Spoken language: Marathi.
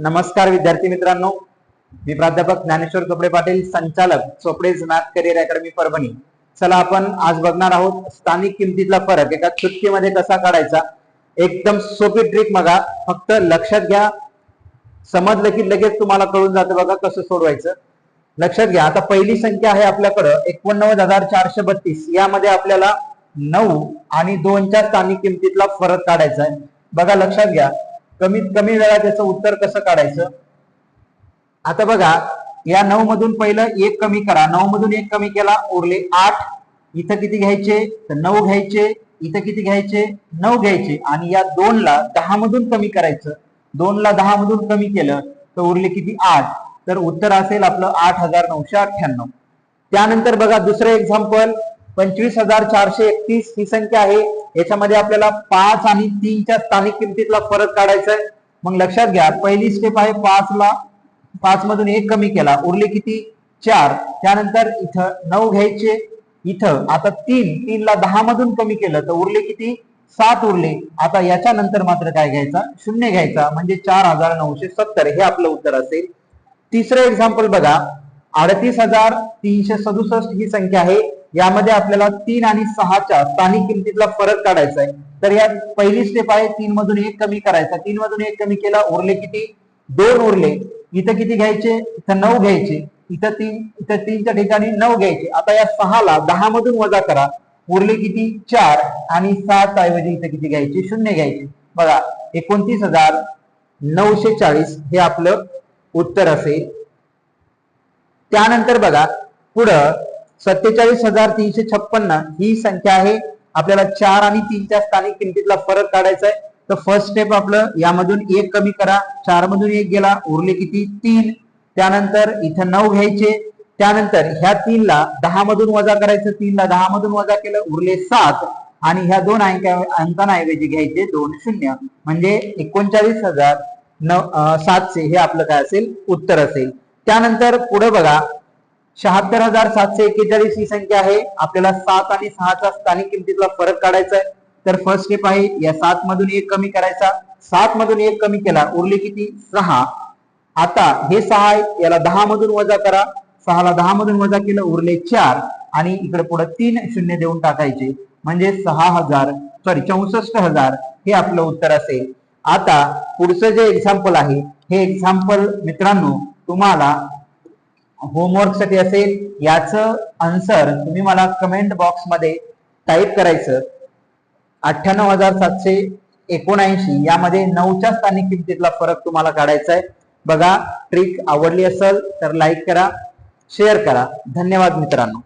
नमस्कार विद्यार्थी मित्रांनो, मी प्राध्यापक ज्ञानेश्वर चोपडे पाटील, संचालक चोपडेज मॅथ करिअर अकॅडमी परभणी. चला आपण आज बघणार आहोत स्थानिक किमतीतला फरक एका चुटकीमध्ये कसा काढायचा. एकदम सोपी ट्रिक बघा, फक्त लक्षात घ्या. समजलं की लगेच तुम्हाला कळून जातं बघा कसं सोडवायचं. लक्षात घ्या. आता पहिली संख्या आहे आपल्याकडं 49,432. यामध्ये आपल्याला 9 आणि 2च्या स्थानिक किमतीतला फरक काढायचा आहे. बघा लक्षात घ्या, कमीत कमी वेळा त्याचं उत्तर कसं काढायचं. आता बघा, या 9 मधून पहिलं 1 कमी करा. 9 मधून 1 कमी केला, उरले 8. इथं किती घ्यायचे तर 9 घ्यायचे. इथं किती घ्यायचे 9 घ्यायचे. आणि या 2 ला 10 मधून कमी करायचं. 2 ला 10 मधून कमी केलं तर उरले किती 8. तर उत्तर असेल आपलं 8,998. त्यानंतर बघा दुसरं एक्झाम्पल 25,431 ही संख्या आहे. याच्यामध्ये आपल्याला 5 आणि 3च्या स्थानिक किमतीतला फरक काढायचा आहे. मग लक्षात घ्या, पहिली स्टेप आहे 5 मधून 1 कमी केला, उरले किती 4. त्यानंतर इथं 9 घ्यायचे. इथं आता 3 ला 10 मधून कमी केलं तर उरले किती 7 उरले. आता याच्या नंतर मात्र काय घ्यायचा 0 घ्यायचा, म्हणजे 4,970 हे आपलं उत्तर असेल. तिसरं एक्झाम्पल बघा 38,367 ही संख्या आहे. यामध्ये आपल्याला 3 आणि 6च्या स्थानिक किमतीतला फरक काढायचा आहे. तर या पहिली स्टेप आहे 3 मधून 1 कमी करायचा. 3 मधून 1 कमी केला, उरले किती 2 उरले. इथं किती घ्यायचे इथं 9 घ्यायचे. इथं 3च्या ठिकाणी 9 घ्यायचे. आता या 6 ला 10 मधून वजा करा, उरले किती 4. आणि 7 ऐवजी इथं किती घ्यायचे 0 घ्यायचे. बघा 29,940 हे आपलं उत्तर असेल. त्यानंतर बघा पुढं 47,356 ही संख्या आहे. आपल्याला 4 आणि 3च्या स्थानिक किमतीतला फरक काढायचा आहे. तर फर्स्ट स्टेप आपलं यामधून 1 कमी करा. 4 मधून 1 गेला, उरले किती 3. त्यानंतर इथं 9 घ्यायचे. त्यानंतर ह्या 3 ला 10 मधून वजा करायचं. 3 ला 10 मधून वजा केलं, उरले 7. आणि ह्या 2 अंकांऐवजी घ्यायचे 2 0, म्हणजे 39,700 हे आपलं काय असेल उत्तर असेल. त्यानंतर पुढे बघा 76,741 ही संख्या आहे. आपल्याला 7 आणि 6च्या स्थानिक किमतीतला फरक काढायचा आहे. तर फर्स्ट स्टेप आहे या 7 मधून 1 कमी करायचा. 7 मधून 1 कमी केला, उरले किती 6. आता हे 6 आहे, याला 10 मधून वजा करा. 6 ला 10 मधून वजा केलं, उरले 4. आणि इकडे पुढे 3 0 देऊन टाकायचे, म्हणजे 64,000 हे आपलं उत्तर असेल. आता पुढचं जे एक्झाम्पल आहे हे एक्झाम्पल मित्रांनो तुम्हाला होमवर्क साठी असेल. याचं आन्सर तुम्ही मला कमेंट बॉक्स मध्ये टाईप करायचं. 98,779 यामध्ये 9च्या स्थानिक किमतीतला फरक तुम्हाला काढायचा आहे. बघा ट्रिक आवडली असेल तर लाईक करा, शेअर करा. धन्यवाद मित्रांनो.